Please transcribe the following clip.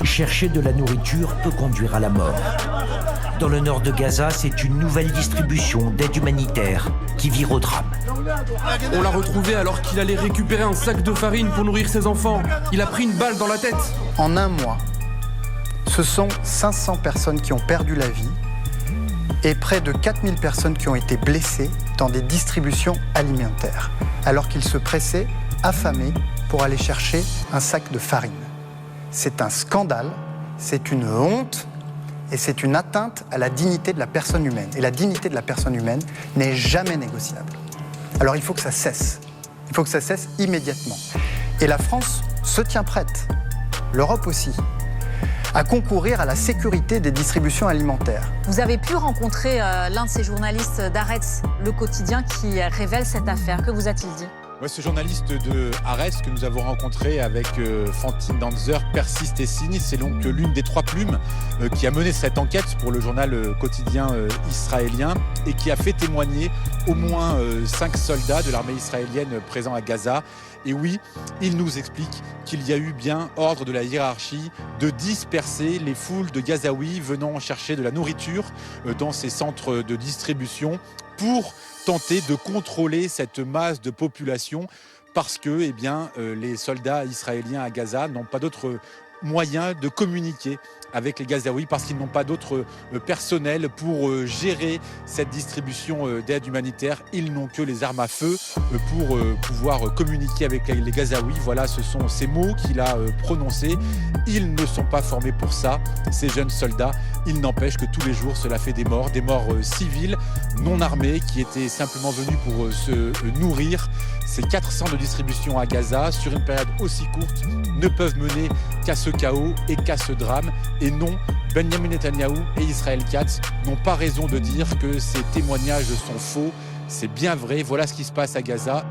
Chercher de la nourriture peut conduire à la mort. Dans le nord de Gaza, c'est une nouvelle distribution d'aide humanitaire qui vire au drame. On l'a retrouvé alors qu'il allait récupérer un sac de farine pour nourrir ses enfants. Il a pris une balle dans la tête. En un mois, ce sont 500 personnes qui ont perdu la vie et près de 4000 personnes qui ont été blessées dans des distributions alimentaires, alors qu'ils se pressaient, affamés, pour aller chercher un sac de farine. C'est un scandale, c'est une honte et c'est une atteinte à la dignité de la personne humaine. Et la dignité de la personne humaine n'est jamais négociable. Alors il faut que ça cesse. Il faut que ça cesse immédiatement. Et la France se tient prête, l'Europe aussi, à concourir à la sécurité des distributions alimentaires. Vous avez pu rencontrer l'un de ces journalistes d'Haaretz, le quotidien, qui révèle cette affaire. Que vous a-t-il dit ? Ouais, ce journaliste de Haaretz que nous avons rencontré avec Fantine Danzer persiste et signe. C'est donc l'une des 3 plumes qui a mené cette enquête pour le journal quotidien israélien et qui a fait témoigner au moins 5 soldats de l'armée israélienne présents à Gaza. Et oui, il nous explique qu'il y a eu bien ordre de la hiérarchie de disperser les foules de Gazaouis venant chercher de la nourriture dans ces centres de distribution pour tenter de contrôler cette masse de population parce que les soldats israéliens à Gaza n'ont pas d'autre moyen de communiquer avec les Gazaouis parce qu'ils n'ont pas d'autre personnel pour gérer cette distribution d'aide humanitaire. Ils n'ont que les armes à feu pour pouvoir communiquer avec les Gazaouis. Voilà, ce sont ces mots qu'il a prononcés. Ils ne sont pas formés pour ça, ces jeunes soldats. Il n'empêche que tous les jours, cela fait des morts civils, non armés, qui étaient simplement venus pour se nourrir. Ces 4 centres de distribution à Gaza, sur une période aussi courte, ne peuvent mener qu'à ce chaos et qu'à ce drame. Et non, Benjamin Netanyahou et Israël Katz n'ont pas raison de dire que ces témoignages sont faux. C'est bien vrai, voilà ce qui se passe à Gaza.